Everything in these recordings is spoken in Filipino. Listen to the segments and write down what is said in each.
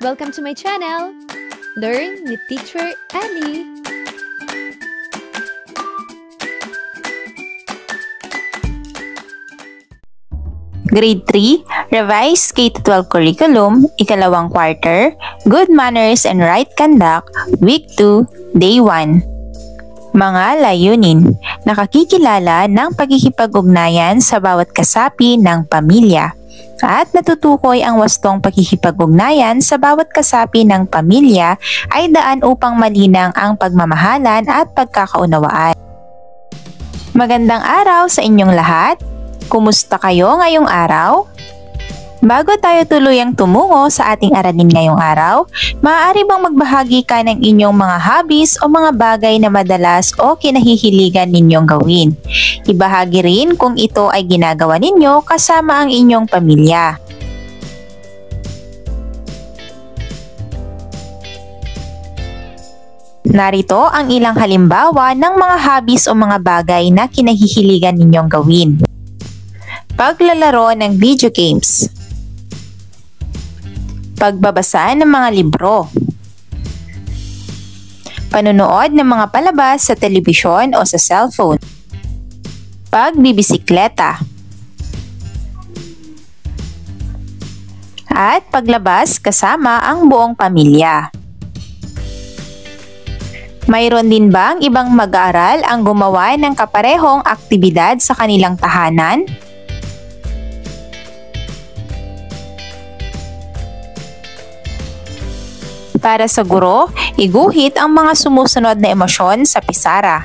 Welcome to my channel, Learn with Teacher Annie. Grade 3, Revised K-12 Curriculum, ikalawang quarter, Good Manners and Right Conduct, Week 2, Day 1. Mga layunin, nakakikilala ng pagkikipag-ugnayan sa bawat kasapi ng pamilya at natutukoy ang wastong pagkikipag-ugnayan sa bawat kasapi ng pamilya ay daan upang malinang ang pagmamahalan at pagkakaunawaan. Magandang araw sa inyong lahat! Kumusta kayo ngayong araw? Bago tayo tuluyang tumungo sa ating aralin ngayong araw, maaari bang magbahagi ka ng inyong mga hobbies o mga bagay na madalas o kinahihiligan ninyong gawin? Ibahagi rin kung ito ay ginagawa ninyo kasama ang inyong pamilya. Narito ang ilang halimbawa ng mga hobbies o mga bagay na kinahihiligan ninyong gawin. Paglalaro ng video games, pagbabasa ng mga libro, panonood ng mga palabas sa telebisyon o sa cellphone, pagbibisikleta, at paglabas kasama ang buong pamilya. Mayroon din bang ibang mag-aaral ang gumawa ng kaparehong aktibidad sa kanilang tahanan? Para sa guro, iguhit ang mga sumusunod na emosyon sa pisara.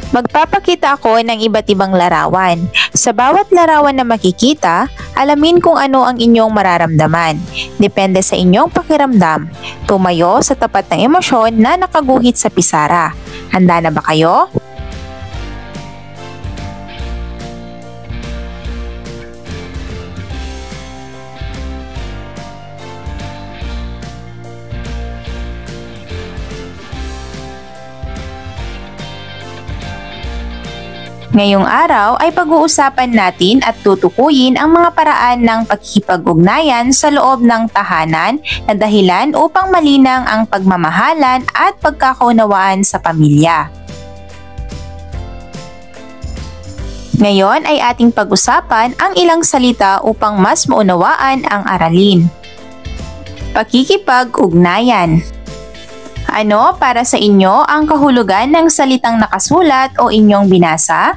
Magpapakita ako ng iba't ibang larawan. Sa bawat larawan na makikita, alamin kung ano ang inyong mararamdaman. Depende sa inyong pakiramdam. Tumayo sa tapat ng emosyon na nakaguhit sa pisara. Handa na ba kayo? Ngayong araw ay pag-uusapan natin at tutukuyin ang mga paraan ng pagkikipag-ugnayan sa loob ng tahanan na dahilan upang malinang ang pagmamahalan at pagkakaunawaan sa pamilya. Ngayon ay ating pag-usapan ang ilang salita upang mas maunawaan ang aralin. Pakikipag-ugnayan. Ano para sa inyo ang kahulugan ng salitang nakasulat o inyong binasa?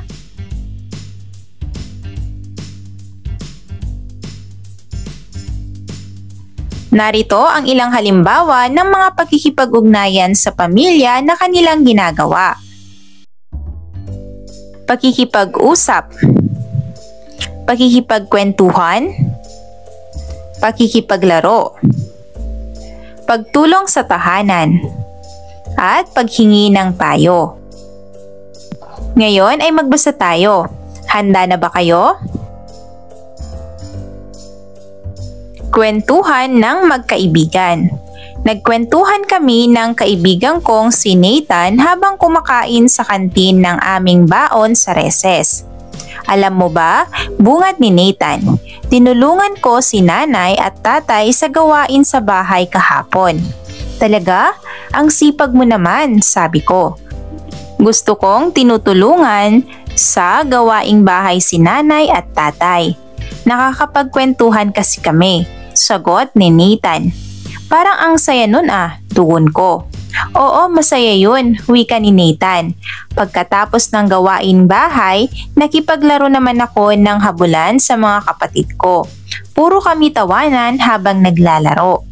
Narito ang ilang halimbawa ng mga pakikipag-ugnayan sa pamilya na kanilang ginagawa. Pakikipag-usap, pakikipagkwentuhan, pakikipaglaro, pagtulong sa tahanan, at paghingi ng payo. Ngayon ay magbasa tayo. Handa na ba kayo? Kwentuhan ng magkaibigan. Nagkwentuhan kami ng kaibigan kong si Nathan habang kumakain sa kantin ng aming baon sa recess. Alam mo ba, bungad ni Nathan, tinulungan ko si nanay at tatay sa gawain sa bahay kahapon. Talaga? Ang sipag mo naman, sabi ko. Gusto kong tinutulungan sa gawaing bahay si nanay at tatay. Nakakapagkwentuhan kasi kami, sagot ni Nathan. Parang ang saya nun tugon ko. Oo, masaya yun, wika ni Nathan. Pagkatapos ng gawain bahay, nakipaglaro naman ako ng habulan sa mga kapatid ko. Puro kami tawanan habang naglalaro.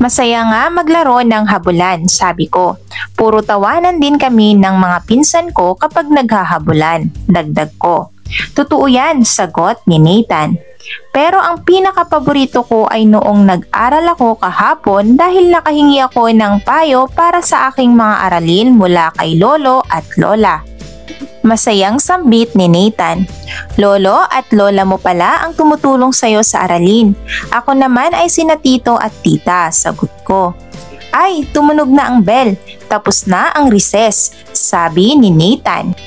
Masaya nga maglaro ng habulan, sabi ko. Puro tawanan din kami ng mga pinsan ko kapag naghahabulan, dagdag ko. Totoo yan, sagot ni Nathan. Pero ang pinakapaborito ko ay noong nag-aral ako kahapon dahil nakahingi ako ng payo para sa aking mga aralin mula kay lolo at lola. Masayang sambit ni Nathan. Lolo at lola mo pala ang tumutulong sa'yo sa aralin. Ako naman ay sina tito at tita, sagot ko. Ay, tumunog na ang bell. Tapos na ang recess, sabi ni Nathan.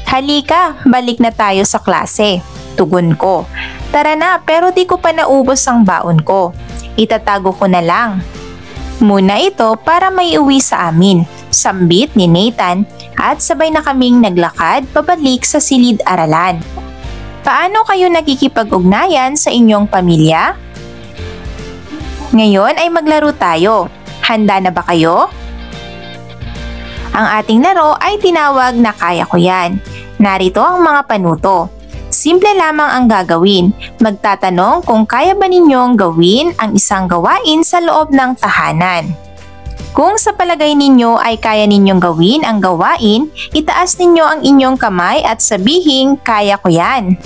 Halika, balik na tayo sa klase, tugon ko. Tara na, pero di ko pa naubos ang baon ko. Itatago ko na lang muna ito para may uwi sa amin, sambit ni Nathan at sabay na kaming naglakad pabalik sa silid-aralan. Paano kayo nakikipag-ugnayan sa inyong pamilya? Ngayon ay maglaro tayo. Handa na ba kayo? Ang ating laro ay tinawag na Kaya Ko Yan. Narito ang mga panuto. Simple lamang ang gagawin. Magtatanong kung kaya ba ninyong gawin ang isang gawain sa loob ng tahanan. Kung sa palagay ninyo ay kaya ninyong gawin ang gawain, itaas ninyo ang inyong kamay at sabihin, "Kaya ko yan."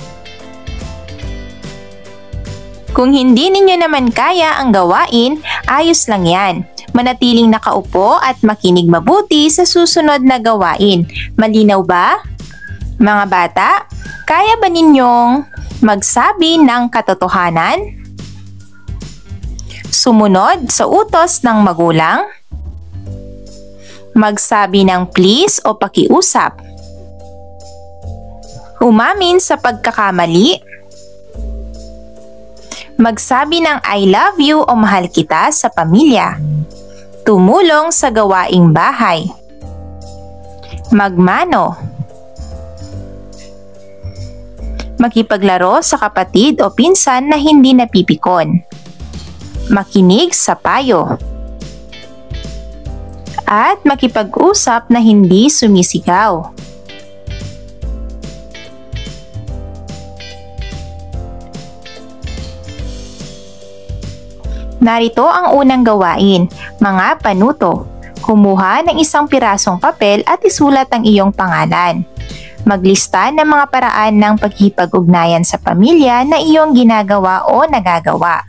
Kung hindi ninyo naman kaya ang gawain, ayos lang yan. Manatiling nakaupo at makinig mabuti sa susunod na gawain. Malinaw ba? Mga bata, kaya ba ninyong magsabi ng katotohanan? Sumunod sa utos ng magulang? Magsabi ng please o pakiusap? Umamin sa pagkakamali? Magsabi ng I love you o mahal kita sa pamilya? Tumulong sa gawaing bahay? Magmano? Makipaglaro sa kapatid o pinsan na hindi napipikon? Makinig sa payo? At makipag-usap na hindi sumisigaw? Narito ang unang gawain, mga panuto. Kumuha ng isang pirasong papel at isulat ang iyong pangalan. Maglista ng mga paraan ng pagkikipag-ugnayan sa pamilya na iyong ginagawa o nagagawa.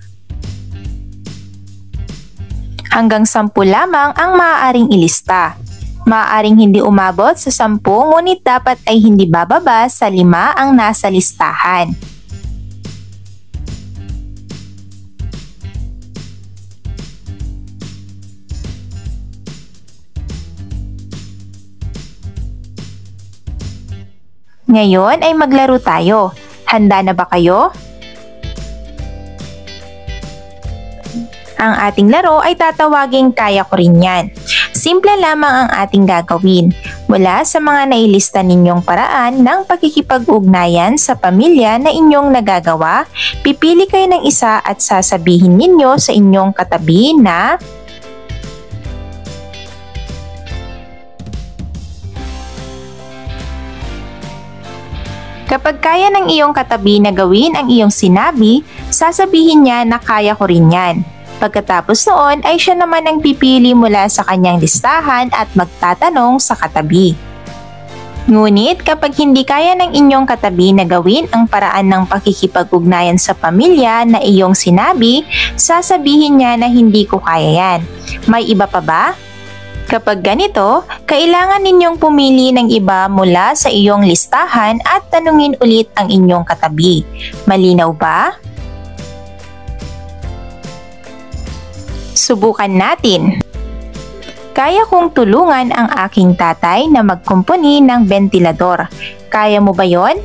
Hanggang 10 lamang ang maaaring ilista. Maaaring hindi umabot sa 10 ngunit dapat ay hindi bababa sa 5 ang nasa listahan. Ngayon ay maglaro tayo. Handa na ba kayo? Ang ating laro ay tatawaging Kaya Ko Rin Yan. Simple lamang ang ating gagawin. Mula sa mga nailista ninyong paraan ng pakikipag-ugnayan sa pamilya na inyong nagagawa, pipili kayo ng isa at sasabihin ninyo sa inyong katabi na kapag kaya ng iyong katabi na gawin ang iyong sinabi, sasabihin niya na kaya ko rin yan. Pagkatapos noon ay siya naman ang pipili mula sa kanyang listahan at magtatanong sa katabi. Ngunit kapag hindi kaya ng inyong katabi na gawin ang paraan ng pakikipag-ugnayan sa pamilya na iyong sinabi, sasabihin niya na hindi ko kaya yan. May iba pa ba? Kapag ganito, kailangan ninyong pumili ng iba mula sa iyong listahan at tanungin ulit ang inyong katabi. Malinaw ba? Subukan natin. Kaya kong tulungan ang aking tatay na magkumpuni ng bentilador. Kaya mo ba yon?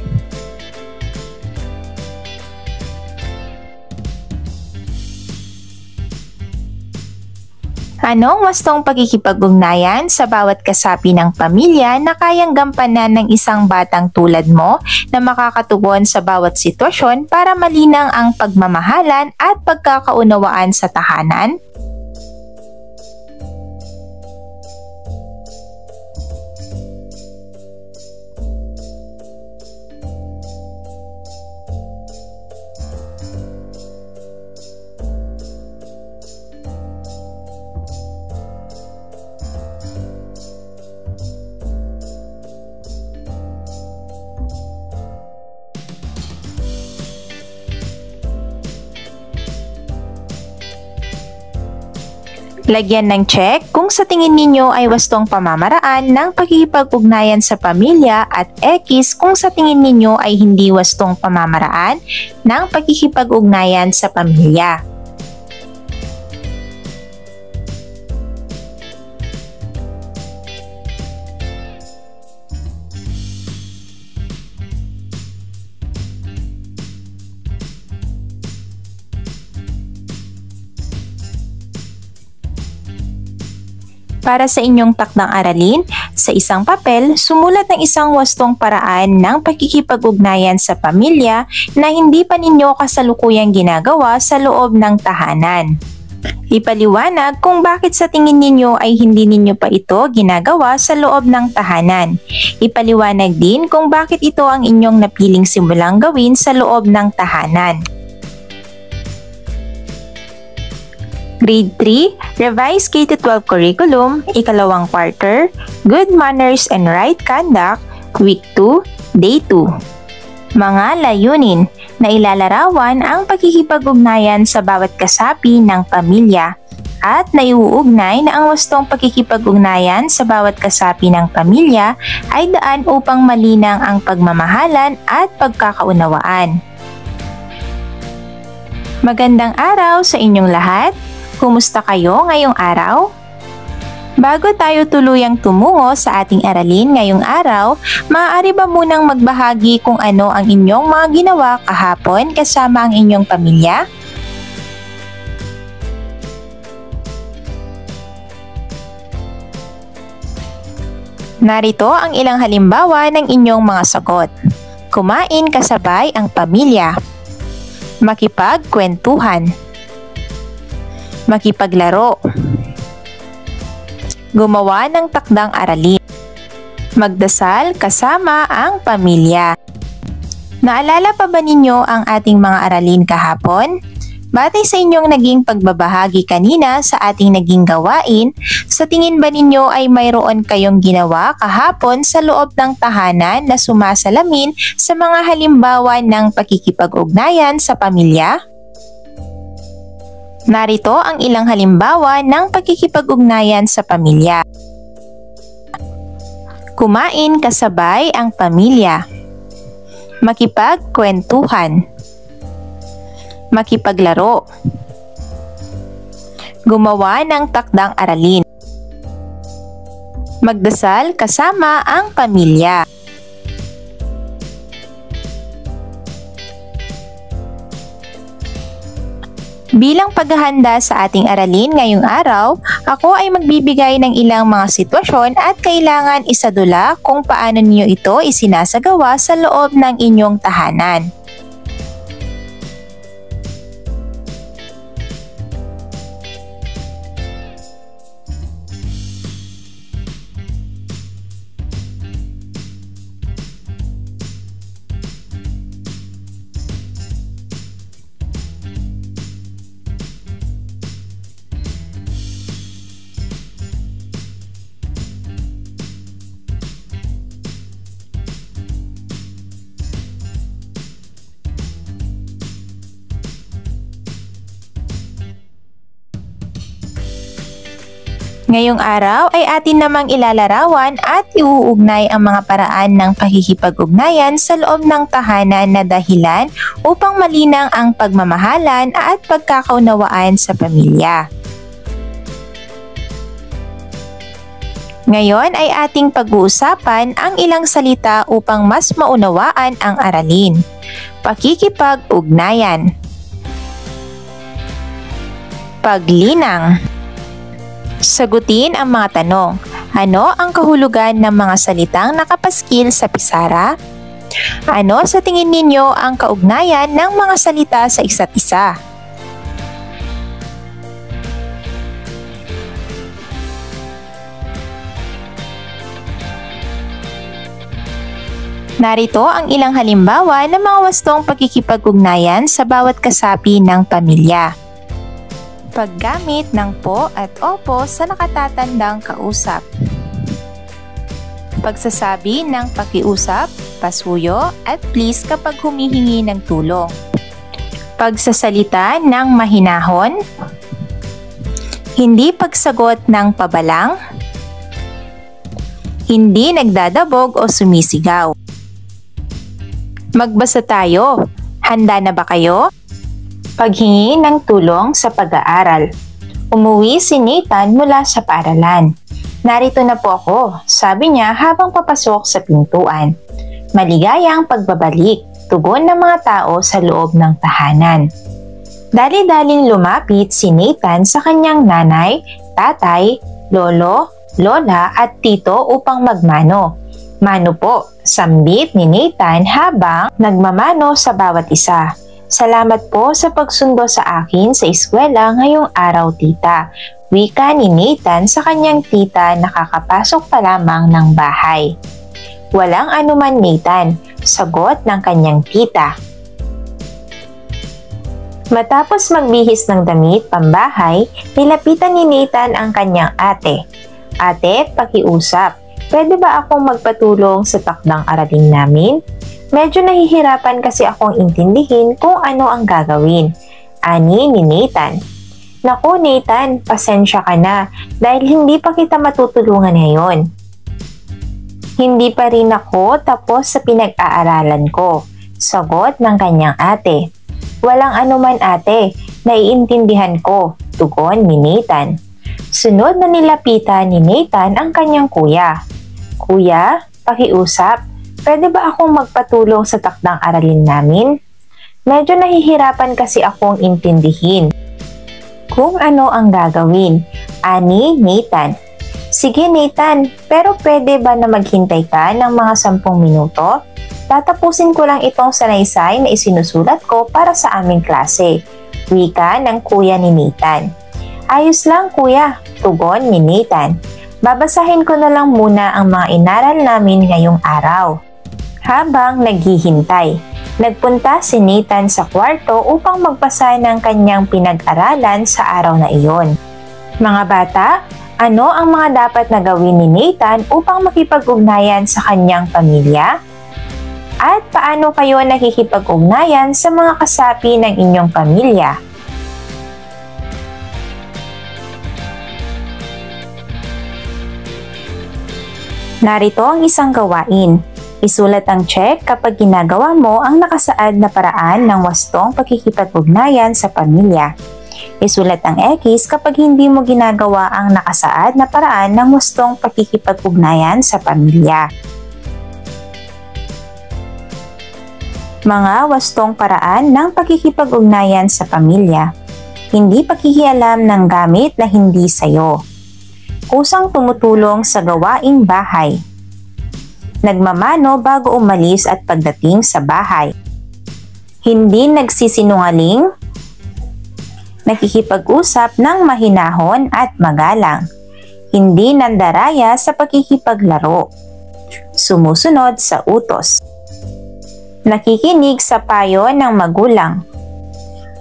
Anong wastong pagkikipag-ugnayan sa bawat kasapi ng pamilya na kayang gampanan ng isang batang tulad mo na makakatugon sa bawat sitwasyon para malinang ang pagmamahalan at pagkakaunawaan sa tahanan? Lagyan ng check kung sa tingin ninyo ay wastong pamamaraan ng pakikipag-ugnayan sa pamilya at X kung sa tingin ninyo ay hindi wastong pamamaraan ng pakikipag-ugnayan sa pamilya. Para sa inyong takdang aralin, sa isang papel, sumulat ng isang wastong paraan ng pakikipag-ugnayan sa pamilya na hindi pa ninyo kasalukuyang ginagawa sa loob ng tahanan. Ipaliwanag kung bakit sa tingin ninyo ay hindi ninyo pa ito ginagawa sa loob ng tahanan. Ipaliwanag din kung bakit ito ang inyong napiling simulang gawin sa loob ng tahanan. Grade 3, Revised K-12 Curriculum, ikalawang quarter, Good Manners and Right Conduct, Week 2, Day 2. Mga layunin na ilalarawan ang pakikipag-ugnayan sa bawat kasapi ng pamilya at naiuugnay na ang wastong pakikipag-ugnayan sa bawat kasapi ng pamilya ay daan upang malinang ang pagmamahalan at pagkakaunawaan. Magandang araw sa inyong lahat! Kumusta kayo ngayong araw? Bago tayo tuluyang tumungo sa ating aralin ngayong araw, maaari ba munang magbahagi kung ano ang inyong mga ginawa kahapon kasama ang inyong pamilya? Narito ang ilang halimbawa ng inyong mga sagot. Kumain kasabay ang pamilya. Makipagkwentuhan. Makipaglaro. Gumawa ng takdang aralin. Magdasal kasama ang pamilya. Naalala pa ba ninyo ang ating mga aralin kahapon? Batay sa inyong naging pagbabahagi kanina sa ating naging gawain, sa tingin ba ninyo ay mayroon kayong ginawa kahapon sa loob ng tahanan na sumasalamin sa mga halimbawa ng pakikipag-ugnayan sa pamilya? Narito ang ilang halimbawa ng pakikipag-ugnayan sa pamilya. Kumain kasabay ang pamilya. Makipagkwentuhan. Makipaglaro. Gumawa ng takdang aralin. Magdasal kasama ang pamilya. Bilang paghahanda sa ating aralin ngayong araw, ako ay magbibigay ng ilang mga sitwasyon at kailangan isadula kung paano niyo ito isinasagawa sa loob ng inyong tahanan. Ngayong araw ay atin namang ilalarawan at iuugnay ang mga paraan ng pakikipag-ugnayan sa loob ng tahanan na dahilan upang malinang ang pagmamahalan at pagkakaunawaan sa pamilya. Ngayon ay ating pag-uusapan ang ilang salita upang mas maunawaan ang aralin. Pakikipag-ugnayan. Paglinang. Sagutin ang mga tanong. Ano ang kahulugan ng mga salitang nakapaskil sa pisara? Ano sa tingin ninyo ang kaugnayan ng mga salita sa isa't isa? Narito ang ilang halimbawa ng mga wastong pakikipag-ugnayan sa bawat kasapi ng pamilya. Paggamit ng po at opo sa nakatatandang kausap. Pagsasabi ng pakiusap, pasuyo at please kapag humihingi ng tulong. Pagsasalita ng mahinahon. Hindi pagsagot ng pabalang. Hindi nagdadabog o sumisigaw. Magbasa tayo. Handa na ba kayo? Paghingi ng tulong sa pag-aaral. Umuwi si Nathan mula sa paaralan. Narito na po ako, sabi niya habang papasok sa pintuan. Maligayang pagbabalik, tugon ng mga tao sa loob ng tahanan. Dali-daling lumapit si Nathan sa kanyang nanay, tatay, lolo, lola at tito upang magmano. Mano po, sambit ni Nathan habang nagmamano sa bawat isa. Salamat po sa pagsundo sa akin sa eskwela ngayong araw, tita. Wika ni Nathan sa kanyang tita na kakapasok pa lamang ng bahay. Walang anuman, Nathan, sagot ng kanyang tita. Matapos magbihis ng damit pambahay, nilapitan ni Nathan ang kanyang ate. Ate, pakiusap. Pwede ba akong magpatulong sa takdang aralin namin? Medyo nahihirapan kasi akong intindihin kung ano ang gagawin. Ani ni Nathan. Naku Nathan, pasensya ka na dahil hindi pa kita matutulungan ngayon. Hindi pa rin ako tapos sa pinag-aaralan ko. Sagot ng kanyang ate. Walang anuman ate, naiintindihan ko. Tugon ni Nathan. Sunod na nilapitan ni Nathan ang kanyang kuya. Kuya, pakiusap, pwede ba akong magpatulong sa takdang aralin namin? Medyo nahihirapan kasi akong intindihin kung ano ang gagawin. Ani Nathan. Sige Nathan, pero pwede ba na maghintay ka ng mga 10 minuto? Tatapusin ko lang itong salaysay na isinusulat ko para sa aming klase. Wika ng kuya ni Nathan. Ayos lang kuya, tugon ni Nathan. Babasahin ko na lang muna ang mga inaral namin ngayong araw. Habang naghihintay, nagpunta si Nathan sa kwarto upang magbasa ng kanyang pinag-aralan sa araw na iyon. Mga bata, ano ang mga dapat na gawin ni Nathan upang makipag-ugnayan sa kanyang pamilya? At paano kayo nakikipag-ugnayan sa mga kasapi ng inyong pamilya? Narito ang isang gawain. Isulat ang check kapag ginagawa mo ang nakasaad na paraan ng wastong pakikipag-ugnayan sa pamilya. Isulat ang X kapag hindi mo ginagawa ang nakasaad na paraan ng wastong pakikipag-ugnayan sa pamilya. Mga wastong paraan ng pakikipag-ugnayan sa pamilya. Hindi pakikialam ng gamit na hindi sayo. Kusang tumutulong sa gawaing bahay. Nagmamano bago umalis at pagdating sa bahay. Hindi nagsisinungaling. Nakikipag-usap ng mahinahon at magalang. Hindi nandaraya sa pakikipaglaro. Sumusunod sa utos. Nakikinig sa payo ng magulang.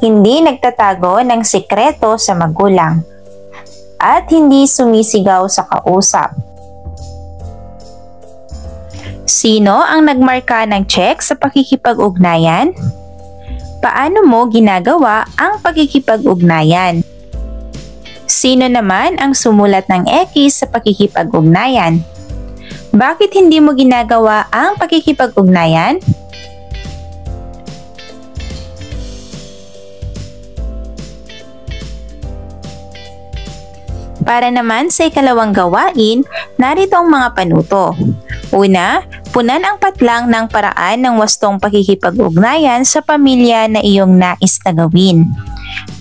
Hindi nagtatago ng sikreto sa magulang. At hindi sumisigaw sa kausap. Sino ang nagmarka ng check sa pakikipag-ugnayan? Paano mo ginagawa ang pakikipag-ugnayan? Sino naman ang sumulat ng X sa pakikipag-ugnayan? Bakit hindi mo ginagawa ang pakikipag-ugnayan? Para naman sa ikalawang gawain, narito ang mga panuto. Una, punan ang patlang ng paraan ng wastong pakikipag-ugnayan sa pamilya na iyong nais na gawin.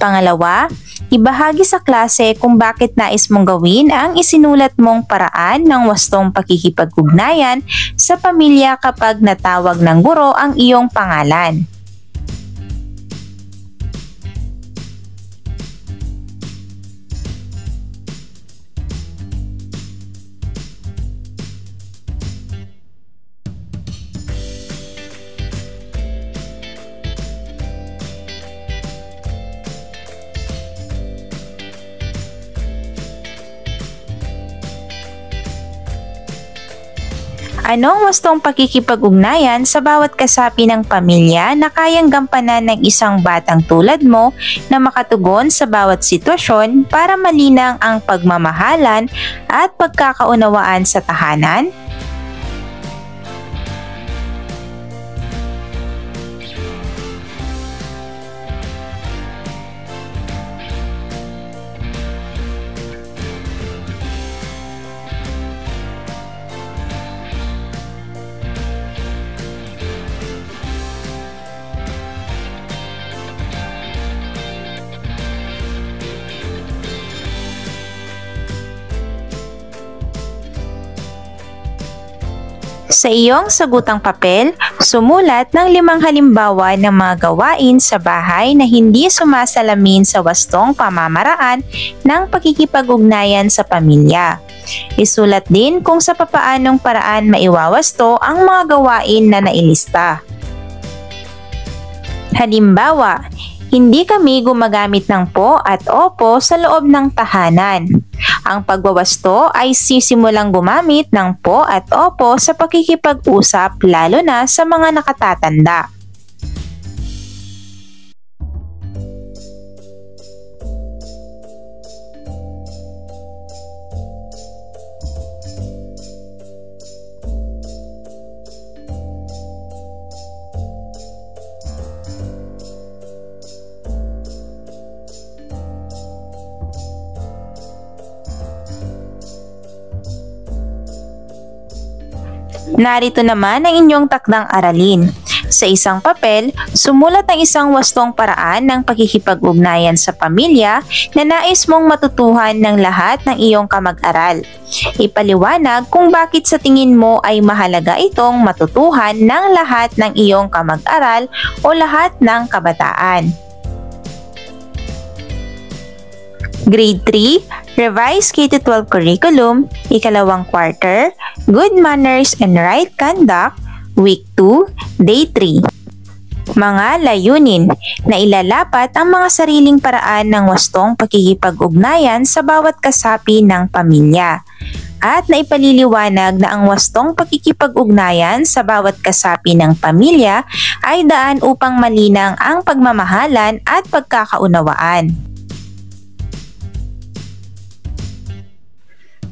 Pangalawa, ibahagi sa klase kung bakit nais mong gawin ang isinulat mong paraan ng wastong pakikipag-ugnayan sa pamilya kapag natawag ng guro ang iyong pangalan. Anong wastong pakikipag-ugnayan sa bawat kasapi ng pamilya na kayang gampanan ng isang batang tulad mo na makatugon sa bawat sitwasyon para malinang ang pagmamahalan at pagkakaunawaan sa tahanan? Sa iyong sagutang papel, sumulat ng 5 halimbawa ng mga gawain sa bahay na hindi sumasalamin sa wastong pamamaraan ng pakikipag-ugnayan sa pamilya. Isulat din kung sa papaanong paraan maiwawasto ang mga gawain na nailista. Halimbawa, hindi kami gumagamit ng po at opo sa loob ng tahanan. Ang pagwawasto ay sisimulang gumamit ng po at opo sa pakikipag-usap lalo na sa mga nakatatanda. Narito naman ang inyong takdang aralin. Sa isang papel, sumulat ang isang wastong paraan ng pakikipag-ugnayan sa pamilya na nais mong matutuhan ng lahat ng iyong kamag-aral. Ipaliwanag kung bakit sa tingin mo ay mahalaga itong matutuhan ng lahat ng iyong kamag-aral o lahat ng kabataan. Grade 3, Revised K-12 Curriculum, ikalawang quarter, Good Manners and Right Conduct, Week 2, Day 3. Mga layunin na ilalapat ang mga sariling paraan ng wastong pakikipag-ugnayan sa bawat kasapi ng pamilya at naipaliliwanag na ang wastong pakikipag-ugnayan sa bawat kasapi ng pamilya ay daan upang malinang ang pagmamahalan at pagkakaunawaan.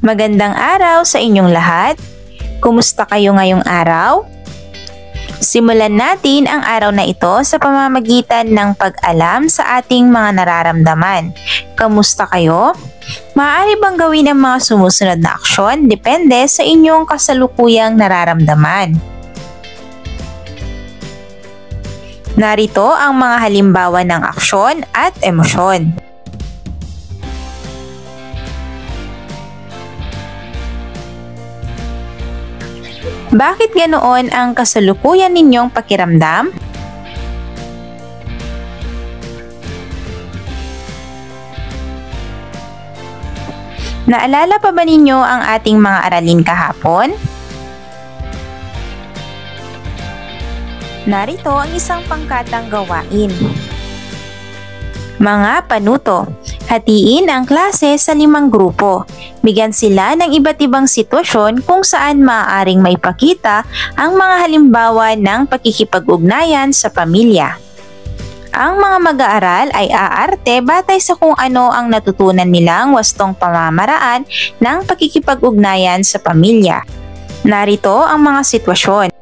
Magandang araw sa inyong lahat. Kumusta kayo ngayong araw? Simulan natin ang araw na ito sa pamamagitan ng pag-alam sa ating mga nararamdaman. Kamusta kayo? Maaari bang gawin ang mga sumusunod na aksyon depende sa inyong kasalukuyang nararamdaman? Narito ang mga halimbawa ng aksyon at emosyon. Bakit ganoon ang kasalukuyan ninyong pakiramdam? Naalala pa ba ninyo ang ating mga aralin kahapon? Narito ang isang pangkatang gawain. Mga panuto. Hatiin ang klase sa 5 grupo. Bigyan sila ng iba't ibang sitwasyon kung saan maaaring maipakita ang mga halimbawa ng pakikipag-ugnayan sa pamilya. Ang mga mag-aaral ay aarte batay sa kung ano ang natutunan nilang wastong pamamaraan ng pakikipag-ugnayan sa pamilya. Narito ang mga sitwasyon.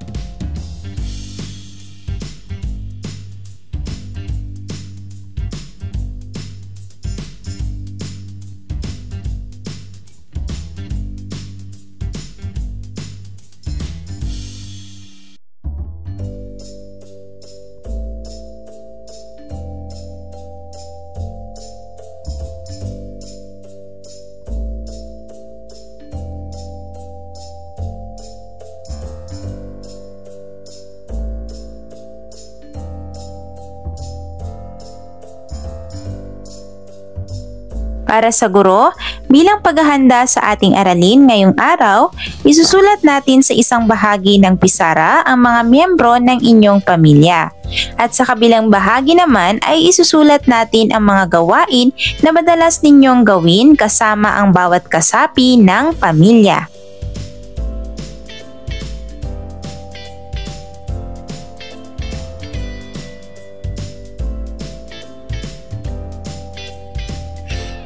Para sa guro, bilang paghahanda sa ating aralin ngayong araw, isusulat natin sa isang bahagi ng pisara ang mga miyembro ng inyong pamilya. At sa kabilang bahagi naman ay isusulat natin ang mga gawain na madalas ninyong gawin kasama ang bawat kasapi ng pamilya.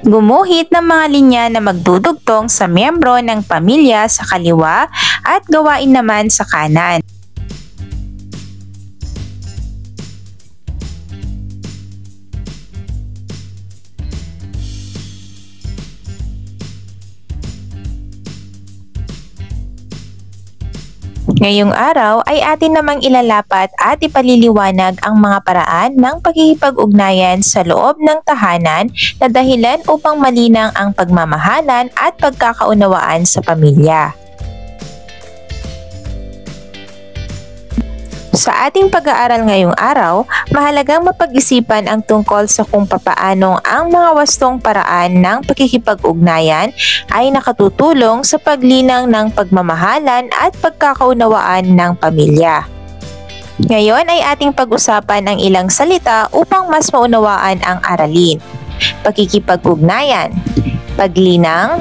Gumuhit ng mga linya na magdudugtong sa miyembro ng pamilya sa kaliwa at gawain naman sa kanan. Ngayong araw ay atin namang ilalapat at ipaliliwanag ang mga paraan ng pakikipag-ugnayan sa loob ng tahanan na dahilan upang malinang ang pagmamahalan at pagkakaunawaan sa pamilya. Sa ating pag-aaral ngayong araw, mahalagang mapag-isipan ang tungkol sa kung papaano ang mga wastong paraan ng pakikipag-ugnayan ay nakatutulong sa paglinang ng pagmamahalan at pagkakaunawaan ng pamilya. Ngayon ay ating pag-usapan ang ilang salita upang mas maunawaan ang aralin. Pakikipag-ugnayan, paglinang,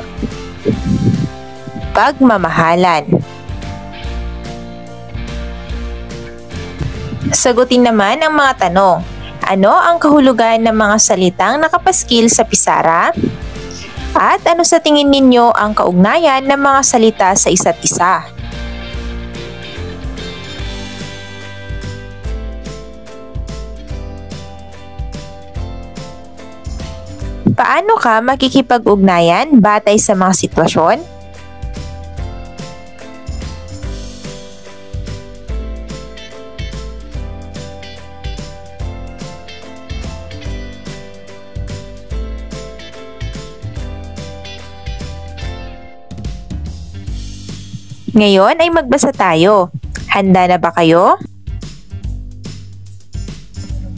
pagmamahalan. Sagutin naman ang mga tanong. Ano ang kahulugan ng mga salitang nakapaskil sa pisara? At ano sa tingin ninyo ang kaugnayan ng mga salita sa isa't isa? Paano ka makikipag-ugnayan batay sa mga sitwasyon? Ngayon ay magbasa tayo. Handa na ba kayo?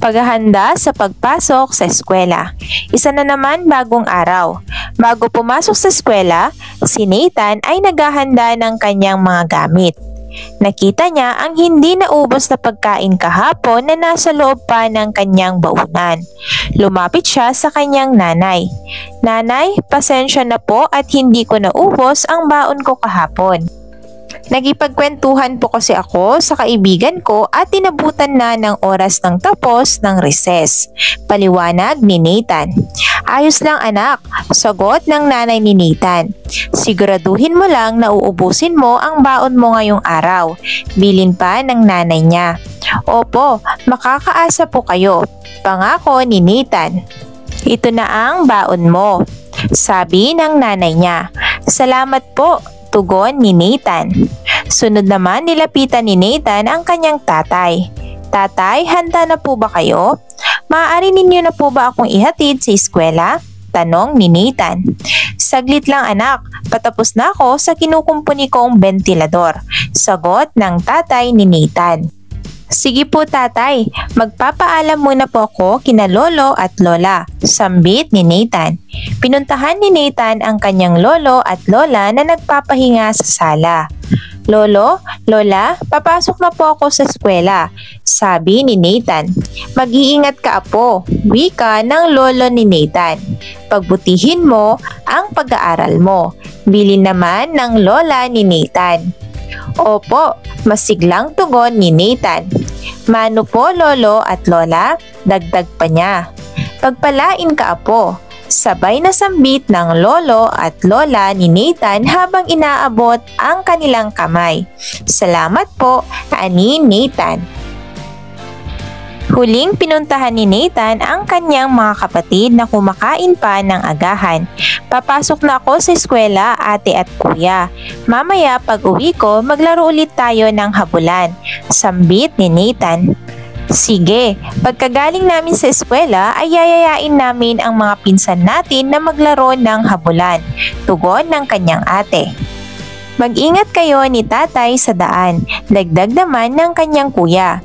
Paghahanda sa pagpasok sa eskwela. Isa na naman bagong araw. Bago pumasok sa eskwela, si Nathan ay naghahanda ng kanyang mga gamit. Nakita niya ang hindi naubos na pagkain kahapon na nasa loob pa ng kanyang baunan. Lumapit siya sa kanyang nanay. Nanay, pasensya na po at hindi ko naubos ang baon ko kahapon. Nagipagkwentuhan po kasi ako sa kaibigan ko at tinabutan na ng oras ng tapos ng recess. Paliwanag ni Nathan. Ayos lang anak, sagot ng nanay ni Nathan. Siguraduhin mo lang na uubusin mo ang baon mo ngayong araw. Bilin pa ng nanay niya. Opo, makakaasa po kayo. Pangako ni Nathan. Ito na ang baon mo. Sabi ng nanay niya. Salamat po. Tugon ni Nathan. Sunod naman nilapitan ni Nathan ang kanyang tatay. Tatay, handa na po ba kayo? Maaari ninyo na po ba akong ihatid sa eskwela? Tanong ni Nathan. Saglit lang anak, patapos na ako sa kinukumpuni kong bentilador. Sagot ng tatay ni Nathan. Sige po tatay, magpapaalam muna po ako kina lolo at lola, sambit ni Nathan. Pinuntahan ni Nathan ang kanyang lolo at lola na nagpapahinga sa sala. Lolo, lola, papasok na po ako sa eskwela, sabi ni Nathan. Mag-iingat ka apo, wika ng lolo ni Nathan. Pagbutihin mo ang pag-aaral mo, bilin naman ng lola ni Nathan. Opo, masiglang tugon ni Nathan. Mano po lolo at lola, dagdag pa niya. Pagpalain ka apo, sabay na sambit ng lolo at lola ni Nathan habang inaabot ang kanilang kamay. Salamat po, ani Nathan. Huling pinuntahan ni Nathan ang kanyang mga kapatid na kumakain pa ng agahan. Papasok na ako sa eskwela, ate at kuya. Mamaya pag uwi ko, maglaro ulit tayo ng habulan. Sambit ni Nathan. Sige, pagkagaling namin sa eskwela ay yayayain namin ang mga pinsan natin na maglaro ng habulan. Tugon ng kanyang ate. Mag-ingat kayo ni tatay sa daan. Dagdag naman ng kanyang kuya.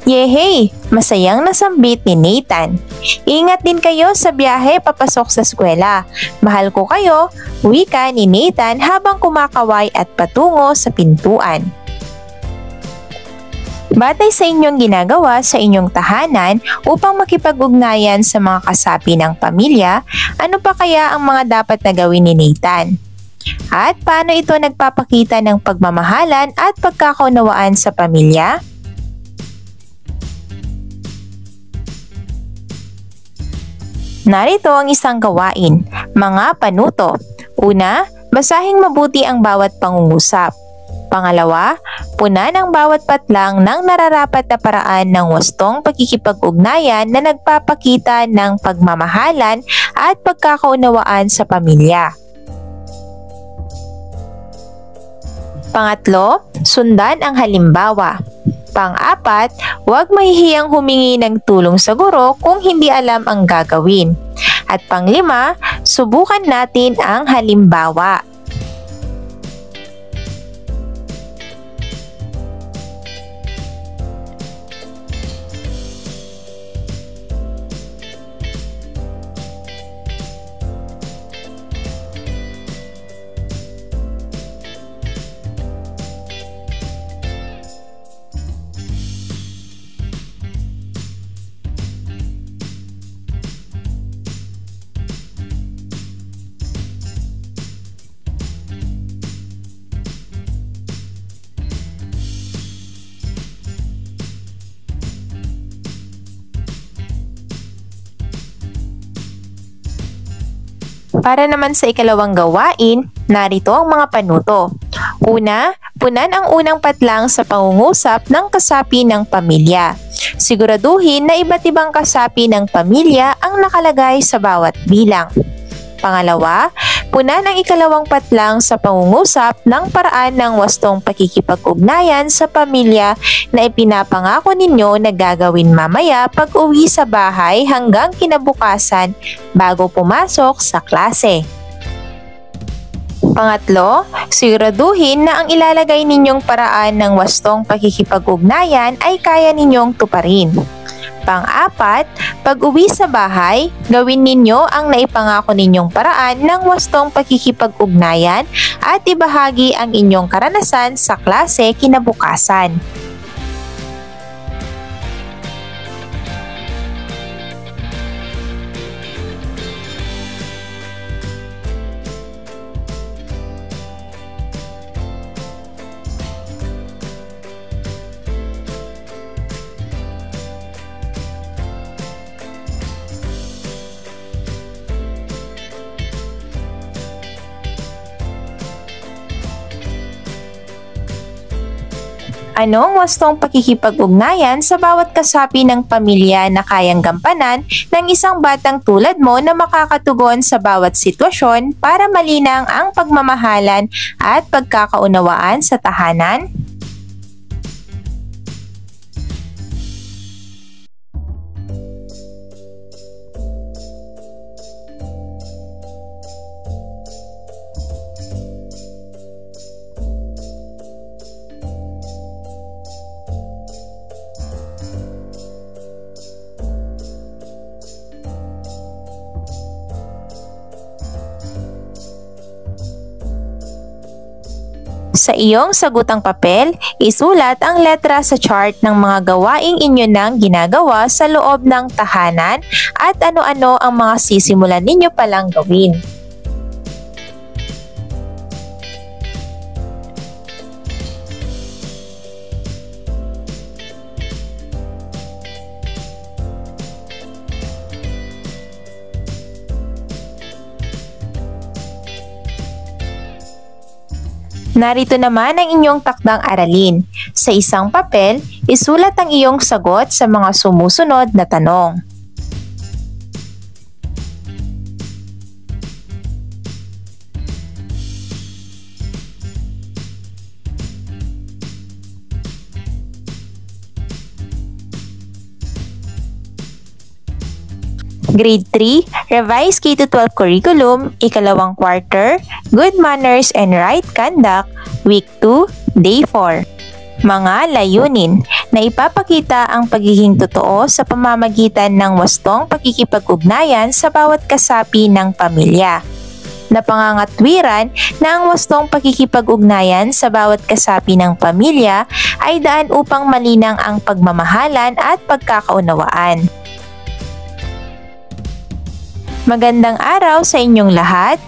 Yehey! Masayang nasambit ni Nathan. Ingat din kayo sa biyahe papasok sa eskwela. Mahal ko kayo, wika ni Nathan habang kumakaway at patungo sa pintuan. Batay sa inyong ginagawa sa inyong tahanan upang makipag-ugnayan sa mga kasapi ng pamilya, ano pa kaya ang mga dapat na gawin ni Nathan? At paano ito nagpapakita ng pagmamahalan at pagkakaunawaan sa pamilya? Narito ang isang gawain, mga panuto. Una, basahing mabuti ang bawat pangungusap. Pangalawa, punan ang bawat patlang ng nararapat na paraan ng wastong pagkikipag-ugnayan na nagpapakita ng pagmamahalan at pagkakaunawaan sa pamilya. Pangatlo, sundan ang halimbawa. Pang-apat, huwag mahihiyang humingi ng tulong sa guro kung hindi alam ang gagawin. At pang-lima, subukan natin ang halimbawa. Para naman sa ikalawang gawain, narito ang mga panuto. Una, punan ang unang patlang sa pangungusap ng kasapi ng pamilya. Siguraduhin na iba't ibang kasapi ng pamilya ang nakalagay sa bawat bilang. Pangalawa, punan ang ikalawang patlang sa pangungusap ng paraan ng wastong pakikipag-ugnayan sa pamilya na ipinapangako ninyo na gagawin mamaya pag-uwi sa bahay hanggang kinabukasan bago pumasok sa klase. Pangatlo, siguraduhin na ang ilalagay ninyong paraan ng wastong pakikipag-ugnayan ay kaya ninyong tuparin. Pang-apat, pag-uwi sa bahay, gawin ninyo ang naipangako ninyong paraan ng wastong pakikipag-ugnayan at ibahagi ang inyong karanasan sa klase kinabukasan. Anong wastong pakikipag-ugnayan sa bawat kasapi ng pamilya na kayang gampanan ng isang batang tulad mo na makakatugon sa bawat sitwasyon para malinang ang pagmamahalan at pagkakaunawaan sa tahanan? Sa iyong sagutang papel, isulat ang letra sa chart ng mga gawaing inyo nang ginagawa sa loob ng tahanan at ano-ano ang mga sisimulan ninyo palang gawin. Narito naman ang inyong takdang aralin. Sa isang papel, isulat ang iyong sagot sa mga sumusunod na tanong. Grade 3, Revised K-12 Curriculum, ikalawang quarter, Good Manners and Right Conduct, Week 2, Day 4. Mga layunin na ipapakita ang pagiging totoo sa pamamagitan ng wastong pakikipag-ugnayan sa bawat kasapi ng pamilya. Napangangatwiran na ang wastong pakikipag-ugnayan sa bawat kasapi ng pamilya ay daan upang malinang ang pagmamahalan at pagkakaunawaan. Magandang araw sa inyong lahat!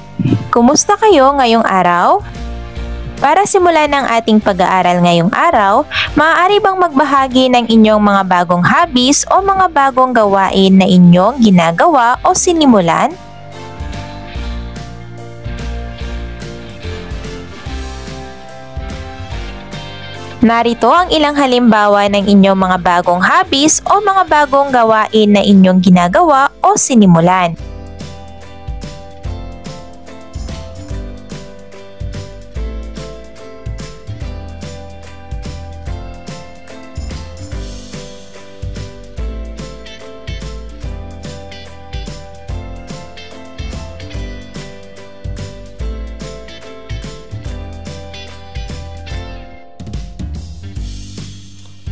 Kumusta kayo ngayong araw? Para simulan ang ating pag-aaral ngayong araw, maaari bang magbahagi ng inyong mga bagong hobbies o mga bagong gawain na inyong ginagawa o sinimulan? Narito ang ilang halimbawa ng inyong mga bagong hobbies o mga bagong gawain na inyong ginagawa o sinimulan.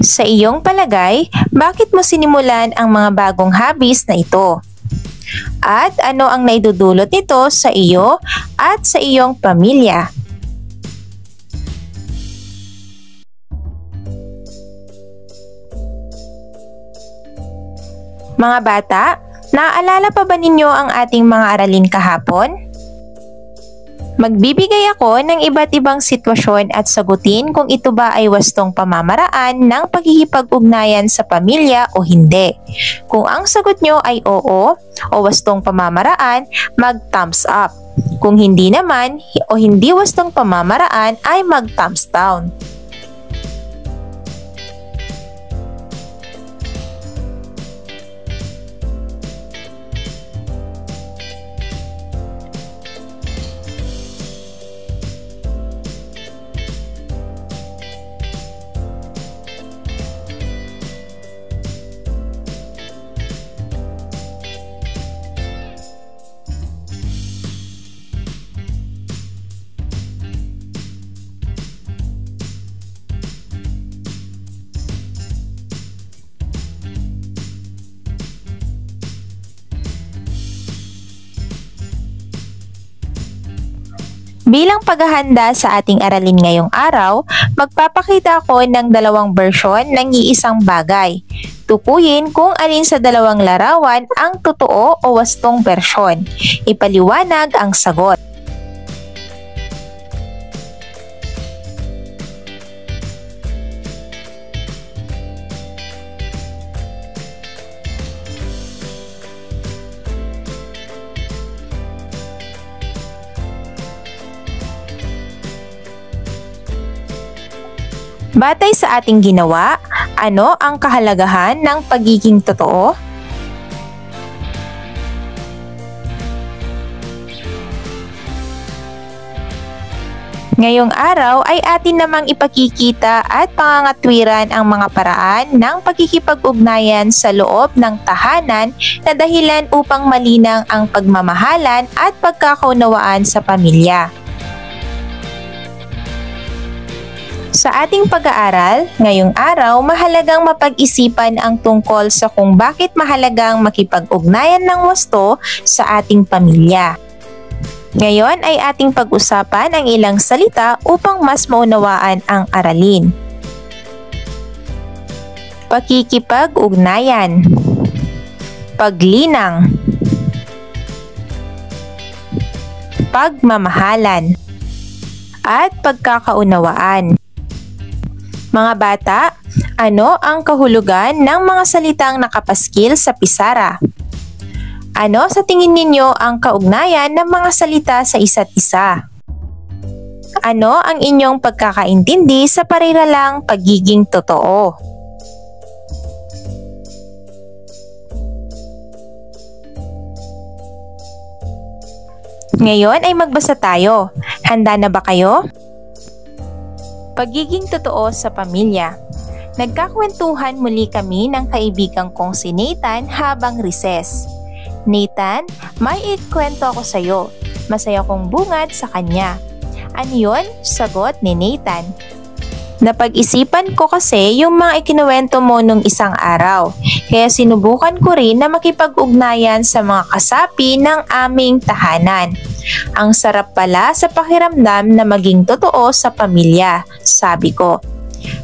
Sa iyong palagay, bakit mo sinimulan ang mga bagong hobbies na ito? At ano ang naidudulot nito sa iyo at sa iyong pamilya? Mga bata, naaalala pa ba ninyo ang ating mga aralin kahapon? Magbibigay ako ng iba't ibang sitwasyon at sagutin kung ito ba ay wastong pamamaraan ng pagkikipag-ugnayan sa pamilya o hindi. Kung ang sagot nyo ay oo o wastong pamamaraan, mag-thumbs up. Kung hindi naman o hindi wastong pamamaraan ay mag-thumbs down. Bilang paghahanda sa ating aralin ngayong araw, magpapakita ako ng dalawang bersyon ng iisang bagay. Tukuyin kung alin sa dalawang larawan ang totoo o wastong bersyon. Ipaliwanag ang sagot. Batay sa ating ginawa, ano ang kahalagahan ng pagiging totoo? Ngayong araw ay atin namang ipakikita at pangangatwiran ang mga paraan ng pagkikipag-ugnayan sa loob ng tahanan na dahilan upang malinang ang pagmamahalan at pagkakaunawaan sa pamilya. Sa ating pag-aaral, ngayong araw mahalagang mapag-isipan ang tungkol sa kung bakit mahalagang makipag-ugnayan ng wasto sa ating pamilya. Ngayon ay ating pag-usapan ang ilang salita upang mas maunawaan ang aralin. Pakikipag-ugnayan, paglinang, pagmamahalan, at pagkakaunawaan. Mga bata, ano ang kahulugan ng mga salitang nakapaskil sa pisara? Ano sa tingin ninyo ang kaugnayan ng mga salita sa isa't isa? Ano ang inyong pagkakaintindi sa pariralang pagiging totoo? Ngayon ay magbasa tayo. Handa na ba kayo? Pagiging totoo sa pamilya. Nagkakwentuhan muli kami ng kaibigan kong si Nathan habang recess. Nathan, may ikwento ako sa iyo. Masaya kong bungad sa kanya. Ano yun? Sagot ni Nathan. Napag-isipan ko kasi yung mga ikinuwento mo nung isang araw. Kaya sinubukan ko rin na makipag-ugnayan sa mga kasapi ng aming tahanan. Ang sarap pala sa pakiramdam na maging totoo sa pamilya, sabi ko.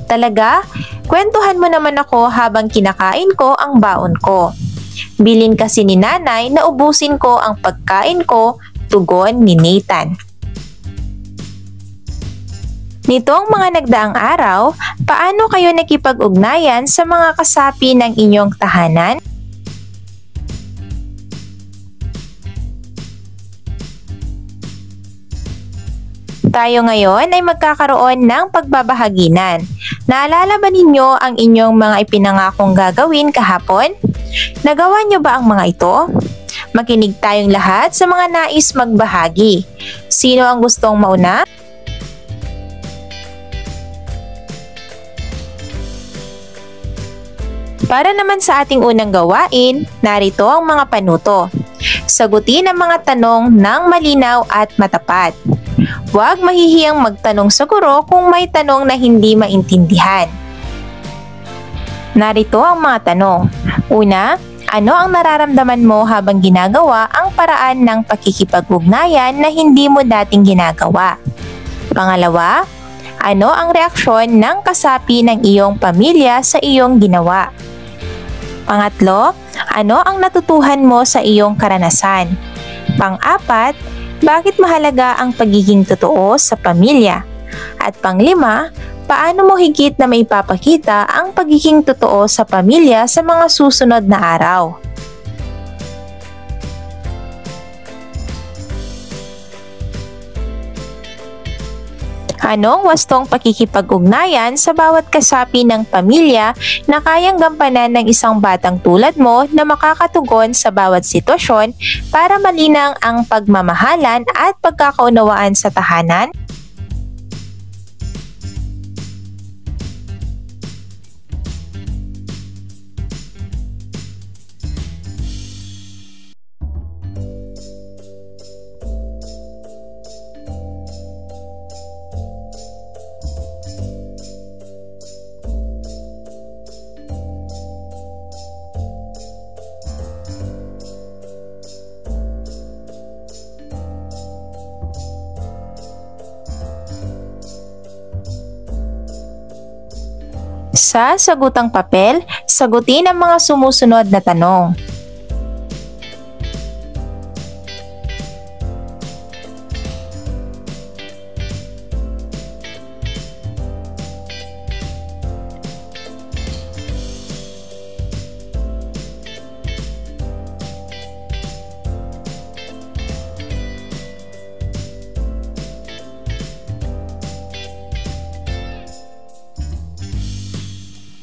Talaga? Kwentuhan mo naman ako habang kinakain ko ang baon ko. Bilin kasi ni nanay na ubusin ko ang pagkain ko, tugon ni Nathan. Nitong mga nagdaang araw, paano kayo nakipag-ugnayan sa mga kasapi ng inyong tahanan? Tayo ngayon ay magkakaroon ng pagbabahaginan. Naalala ba ninyo ang inyong mga ipinangakong gagawin kahapon? Nagawa niyo ba ang mga ito? Makinig tayong lahat sa mga nais magbahagi. Sino ang gustong mauna? Para naman sa ating unang gawain, narito ang mga panuto. Sagutin ang mga tanong ng malinaw at matapat. Huwag mahihiyang magtanong sa guro kung may tanong na hindi maintindihan. Narito ang mga tanong. Una, ano ang nararamdaman mo habang ginagawa ang paraan ng pakikipag-ugnayan na hindi mo dating ginagawa? Pangalawa, ano ang reaksyon ng kasapi ng iyong pamilya sa iyong ginawa? Pangatlo, ano ang natutuhan mo sa iyong karanasan? Pang-apat, Bakit mahalaga ang pagiging totoo sa pamilya? At panglima, paano mo higit na maipapakita ang pagiging totoo sa pamilya sa mga susunod na araw? Anong wastong pakikipag-ugnayan sa bawat kasapi ng pamilya na kayang gampanan ng isang batang tulad mo na makakatugon sa bawat sitwasyon para malinang ang pagmamahalan at pagkakaunawaan sa tahanan? Sa sagutang papel, sagutin ang mga sumusunod na tanong.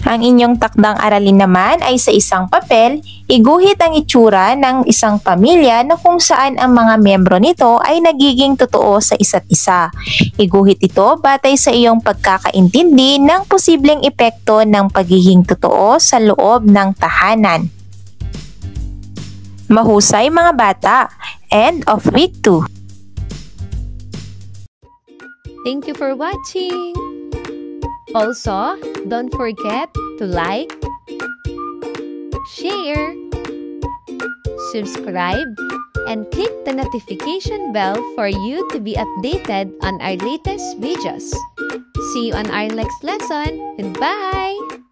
Ang inyong takdang aralin naman ay sa isang papel, iguhit ang itsura ng isang pamilya na kung saan ang mga miyembro nito ay nagiging totoo sa isa't isa. Iguhit ito batay sa iyong pagkakaintindi ng posibleng epekto ng pagiging totoo sa loob ng tahanan. Mahusay mga bata! End of week 2. Thank you for watching! Also, don't forget to like, share, subscribe, and click the notification bell for you to be updated on our latest videos. See you on our next lesson. Goodbye!